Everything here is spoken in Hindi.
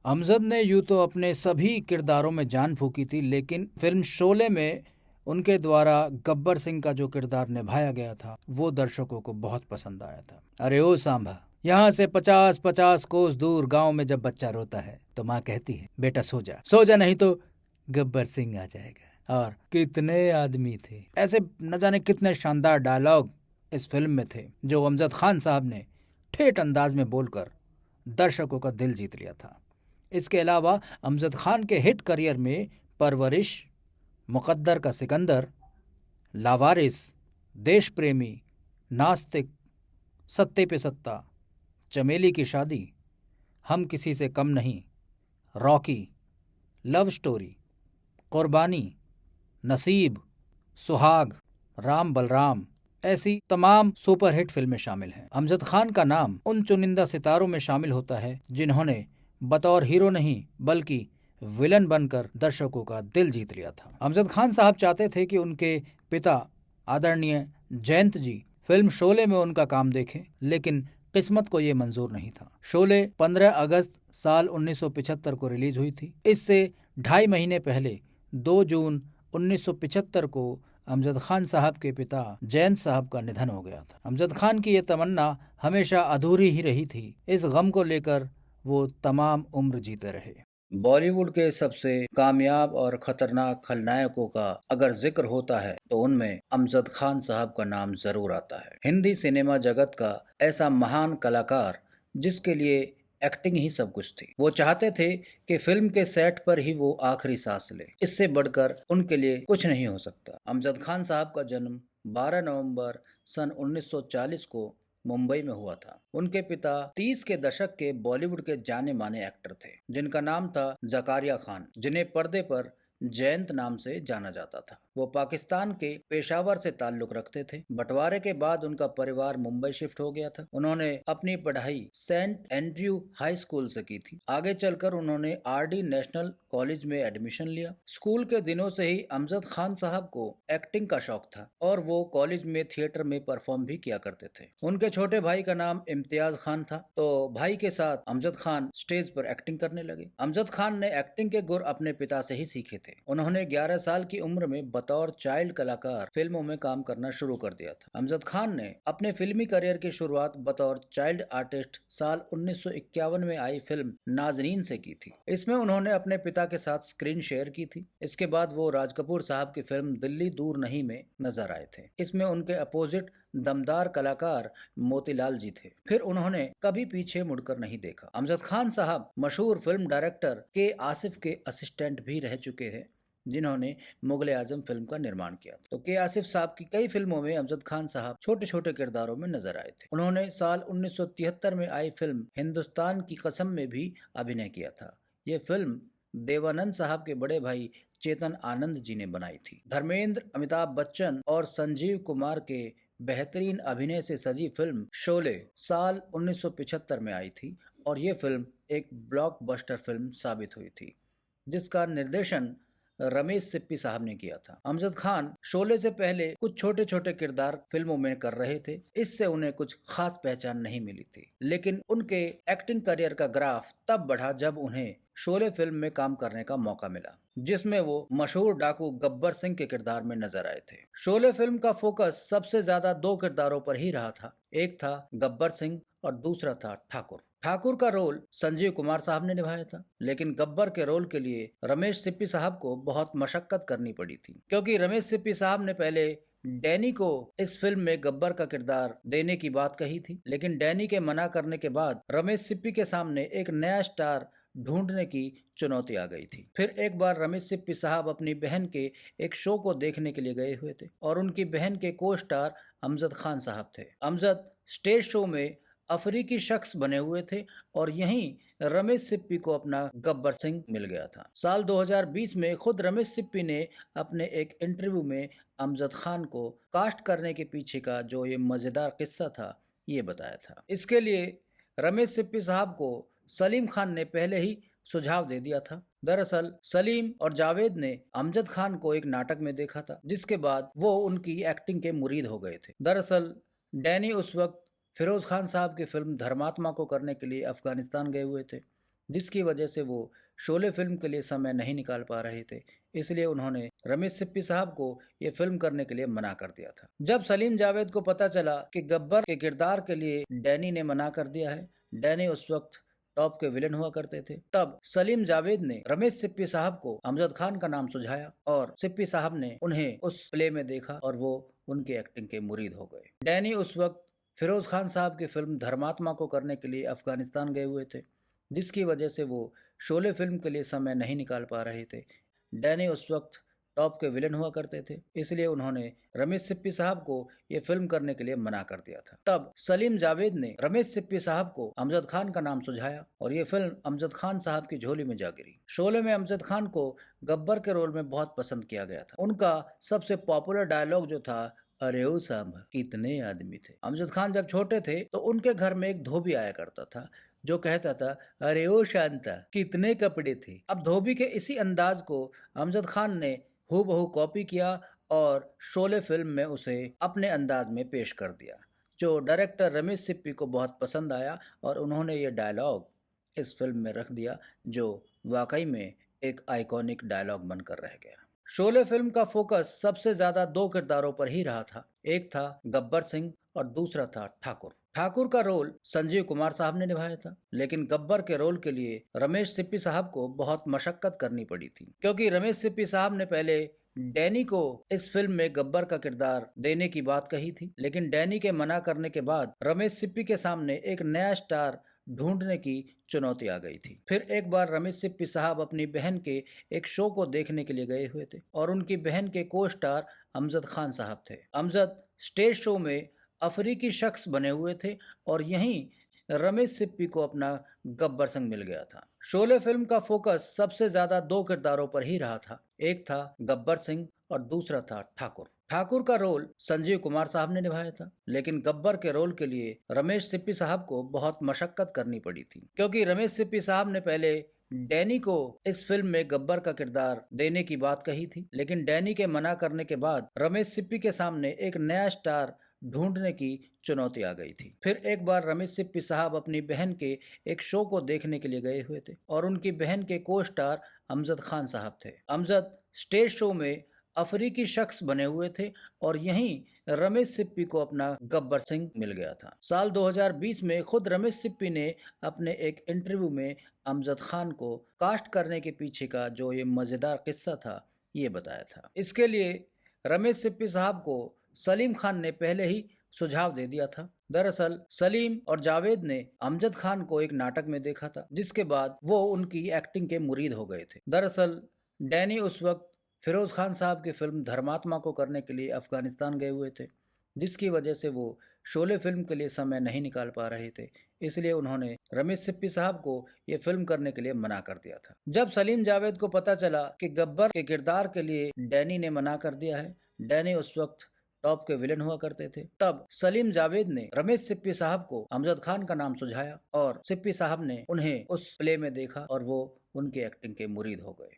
अमजद ने यूं तो अपने सभी किरदारों में जान फूंकी थी, लेकिन फिल्म शोले में उनके द्वारा गब्बर सिंह का जो किरदार निभाया गया था वो दर्शकों को बहुत पसंद आया था। अरे ओ सांभा, यहाँ से 50-50 कोस दूर गांव में जब बच्चा रोता है तो माँ कहती है, बेटा सो जा, सो जा नहीं तो गब्बर सिंह आ जाएगा। और कितने आदमी थे, ऐसे न जाने कितने शानदार डायलॉग इस फिल्म में थे जो अमजद खान साहब ने ठेठ अंदाज में बोलकर दर्शकों का दिल जीत लिया था। इसके अलावा अमजद खान के हिट करियर में परवरिश, मुकद्दर का सिकंदर, लावारिस, देश प्रेमी, नास्तिक, सत्ते पे सत्ता, चमेली की शादी, हम किसी से कम नहीं, रॉकी, लव स्टोरी, कुर्बानी, नसीब, सुहाग, राम बलराम ऐसी तमाम सुपरहिट फिल्में शामिल हैं। अमजद खान का नाम उन चुनिंदा सितारों में शामिल होता है जिन्होंने बतौर हीरो नहीं बल्कि विलन बनकर दर्शकों का दिल जीत लिया था। अमजद खान साहब चाहते थे कि उनके पिता आदरणीय जयंत जी फिल्म शोले में उनका काम देखें, लेकिन किस्मत को ये मंजूर नहीं था। शोले 15 अगस्त साल 1975 को रिलीज हुई थी। इससे 2.5 महीने पहले 2 जून 1975 को अमजद खान साहब के पिता जयंत साहब का निधन हो गया था। अमजद खान की ये तमन्ना हमेशा अधूरी ही रही थी। इस गम को लेकर वो तमाम उम्र जीते रहे। बॉलीवुड के सबसे कामयाब और खतरनाक खलनायकों का अगर जिक्र होता है तो उनमें अमजद खान साहब का नाम जरूर आता है। हिंदी सिनेमा जगत का ऐसा महान कलाकार जिसके लिए एक्टिंग ही सब कुछ थी। वो चाहते थे कि फिल्म के सेट पर ही वो आखिरी सांस ले, इससे बढ़कर उनके लिए कुछ नहीं हो सकता। अमजद खान साहब का जन्म 12 नवंबर सन 1940 को मुंबई में हुआ था। उनके पिता 30 के दशक के बॉलीवुड के जाने माने एक्टर थे जिनका नाम था जकारिया खान, जिन्हें पर्दे पर जयंत नाम से जाना जाता था। वो पाकिस्तान के पेशावर से ताल्लुक रखते थे। बंटवारे के बाद उनका परिवार मुंबई शिफ्ट हो गया था। उन्होंने अपनी पढ़ाई सेंट एंड्रयू हाई स्कूल से की थी। आगे चलकर उन्होंने आरडी नेशनल कॉलेज में एडमिशन लिया। स्कूल के दिनों से ही अमजद खान साहब को एक्टिंग का शौक था और वो कॉलेज में थिएटर में परफॉर्म भी किया करते थे। उनके छोटे भाई का नाम इम्तियाज खान था, तो भाई के साथ अमजद खान स्टेज पर एक्टिंग करने लगे। अमजद खान ने एक्टिंग के गुर अपने पिता से ही सीखे थे। उन्होंने 11 साल की उम्र में बतौर चाइल्ड कलाकार फिल्मों में काम करना शुरू कर दिया था। अमजद खान ने अपने फिल्मी करियर की शुरुआत बतौर चाइल्ड आर्टिस्ट साल 1951 में आई फिल्म नाजनीन से की थी। इसमें उन्होंने अपने पिता के साथ स्क्रीन शेयर की थी। इसके बाद वो राज कपूर साहब की फिल्म दिल्ली दूर नहीं में नजर आए थे। इसमें उनके अपोजिट दमदार कलाकार मोतीलाल जी थे। फिर उन्होंने कभी पीछे मुड़कर नहीं देखा। अमजद खान साहब मशहूर फिल्म डायरेक्टर के आसिफ के असिस्टेंट भी रह चुके हैं, जिन्होंने मुगले आजम फिल्म का निर्माण किया। तो के आसिफ साहब की कई फिल्मों में अमजद खान साहब छोटे छोटे किरदारों में नजर आए थे। उन्होंने साल 1973 में आई फिल्म हिंदुस्तान की कसम में भी अभिनय किया था। ये फिल्म देवानंद साहब के बड़े भाई चेतन आनंद जी ने बनाई थी। धर्मेंद्र, अमिताभ बच्चन और संजीव कुमार के बेहतरीन अभिनय से सजी फिल्म शोले साल 1975 में आई थी और ये फिल्म एक ब्लॉकबस्टर फिल्म साबित हुई थी, जिसका निर्देशन रमेश सिप्पी साहब ने किया था। अमजद खान शोले से पहले कुछ छोटे छोटे किरदार फिल्मों में कर रहे थे, इससे उन्हें कुछ खास पहचान नहीं मिली थी। लेकिन उनके एक्टिंग करियर का ग्राफ तब बढ़ा जब उन्हें शोले फिल्म में काम करने का मौका मिला, जिसमें वो मशहूर डाकू गब्बर सिंह के किरदार में नजर आए थे। शोले फिल्म का फोकस सबसे ज्यादा 2 किरदारों पर ही रहा था। एक था गब्बर सिंह और दूसरा था ठाकुर। ठाकुर का रोल संजीव कुमार साहब ने निभाया था, लेकिन गब्बर के रोल के लिए रमेश सिप्पी साहब को बहुत मशक्कत करनी पड़ी थी, क्योंकि रमेश सिप्पी साहब ने पहले डैनी को इस फिल्म में गब्बर का किरदार देने की बात कही थी, लेकिन डैनी के मना करने के बाद रमेश सिप्पी के सामने एक नया स्टार ढूंढने की चुनौती आ गई थी। फिर एक बार रमेश सिप्पी साहब अपनी बहन के एक शो को देखने के लिए गए हुए थे और उनकी बहन के को स्टार अमजद खान साहब थे। अमजद स्टेज शो में अफ्रीकी शख्स बने हुए थे और यहीं रमेश सिप्पी को अपना गब्बर सिंह मिल गया था। साल 2020 में खुद रमेश सिप्पी ने अपने एक इंटरव्यू में अमजद खान को कास्ट करने के पीछे का जो ये मजेदार किस्सा था ये बताया था। इसके लिए रमेश सिप्पी साहब को सलीम खान ने पहले ही सुझाव दे दिया था। दरअसल सलीम और जावेद ने अमजद खान को एक नाटक में देखा था, जिसके बाद वो उनकी एक्टिंग के मुरीद हो गए थे। दरअसल डैनी उस वक्त फिरोज खान साहब की फिल्म धर्मात्मा को करने के लिए अफगानिस्तान गए हुए थे, जिसकी वजह से वो शोले फिल्म के लिए समय नहीं निकाल पा रहे थे, इसलिए उन्होंने रमेश सिप्पी साहब को ये फिल्म करने के लिए मना कर दिया था। जब सलीम जावेद को पता चला कि गब्बर के किरदार के लिए डैनी ने मना कर दिया है, डैनी उस वक्त टॉप के विलेन हुआ करते थे, तब सलीम जावेद ने रमेश सिप्पी साहब को अमजद खान का नाम सुझाया और सिप्पी साहब ने उन्हें उस प्ले में देखा और वो उनकी एक्टिंग के मुरीद हो गए। डैनी उस वक्त फिरोज खान साहब की फिल्म धर्मात्मा को करने के लिए अफगानिस्तान गए हुए थे, जिसकी वजह से वो शोले फिल्म के लिए समय नहीं निकाल पा रहे थे। डैनी उस वक्त टॉप के विलेन हुआ करते थे, इसलिए उन्होंने रमेश सिप्पी साहब को ये फिल्म करने के लिए मना कर दिया था। तब सलीम जावेद ने रमेश सिप्पी साहब को अमजद खान का नाम सुझाया और ये फिल्म अमजद खान साहब की झोली में जा गिरी। शोले में अमजद खान को गब्बर के रोल में बहुत पसंद किया गया था। उनका सबसे पॉपुलर डायलॉग जो था, अरे ओ सांभ कितने आदमी थे। अमजद खान जब छोटे थे तो उनके घर में एक धोबी आया करता था जो कहता था, अरे ओ शांता कितने कपड़े थे। अब धोबी के इसी अंदाज को अमजद खान ने हूबहू कॉपी किया और शोले फिल्म में उसे अपने अंदाज में पेश कर दिया, जो डायरेक्टर रमेश सिप्पी को बहुत पसंद आया और उन्होंने ये डायलॉग इस फिल्म में रख दिया, जो वाकई में एक आइकॉनिक डायलॉग बनकर रह गया। शोले फिल्म का फोकस सबसे ज्यादा दो किरदारों पर ही रहा था। एक था गब्बर सिंह और दूसरा था ठाकुर। ठाकुर का रोल संजीव कुमार साहब ने निभाया था, लेकिन गब्बर के रोल के लिए रमेश सिप्पी साहब को बहुत मशक्कत करनी पड़ी थी, क्योंकि रमेश सिप्पी साहब ने पहले डैनी को इस फिल्म में गब्बर का किरदार देने की बात कही थी, लेकिन डैनी के मना करने के बाद रमेश सिप्पी के सामने एक नया स्टार ढूंढने की चुनौती आ गई थी। फिर एक बार रमेश सिप्पी साहब अपनी बहन के एक शो को देखने के लिए गए हुए थे और उनकी बहन के को स्टार अमजद खान साहब थे। अमजद स्टेज शो में अफ्रीकी शख्स बने हुए थे और यहीं रमेश सिप्पी को अपना गब्बर सिंह मिल गया था। शोले फिल्म का फोकस सबसे ज्यादा दो किरदारों पर ही रहा था। एक था गब्बर सिंह और दूसरा था ठाकुर। ठाकुर का रोल संजीव कुमार साहब ने निभाया था, लेकिन गब्बर के रोल के लिए रमेश सिप्पी साहब को बहुत मशक्कत करनी पड़ी थी, क्योंकि रमेश सिप्पी साहब ने पहले डैनी को इस फिल्म में गब्बर का किरदार देने की बात कही थी, लेकिन डैनी के मना करने के बाद रमेश सिप्पी के सामने एक नया स्टार ढूंढने की चुनौती आ गई थी। फिर एक बार रमेश सिप्पी साहब अपनी बहन के एक शो को देखने के लिए गए हुए थे और उनकी बहन के को स्टार अमजद खान साहब थे। अमजद स्टेज शो में अफ्रीकी शख्स बने हुए थे और यहीं रमेश सिप्पी को अपना गब्बर सिंह मिल गया था। साल 2020 में खुद रमेश सिप्पी ने अपने एक इंटरव्यू में अमजद खान को कास्ट करने के पीछे का जो ये मजेदार किस्सा था ये बताया था। इसके लिए रमेश सिप्पी साहब को सलीम खान ने पहले ही सुझाव दे दिया था। दरअसल सलीम और जावेद ने अमजद खान को एक नाटक में देखा था, जिसके बाद वो उनकी एक्टिंग के मुरीद हो गए थे। दरअसल डैनी उस वक्त फिरोज खान साहब की फिल्म धर्मात्मा को करने के लिए अफगानिस्तान गए हुए थे, जिसकी वजह से वो शोले फिल्म के लिए समय नहीं निकाल पा रहे थे, इसलिए उन्होंने रमेश सिप्पी साहब को ये फिल्म करने के लिए मना कर दिया था। जब सलीम जावेद को पता चला कि गब्बर के किरदार के लिए डैनी ने मना कर दिया है, डैनी उस वक्त टॉप के विलेन हुआ करते थे, तब सलीम जावेद ने रमेश सिप्पी साहब को अमजद खान का नाम सुझाया और सिप्पी साहब ने उन्हें उस प्ले में देखा और वो उनकी एक्टिंग के मुरीद हो गए।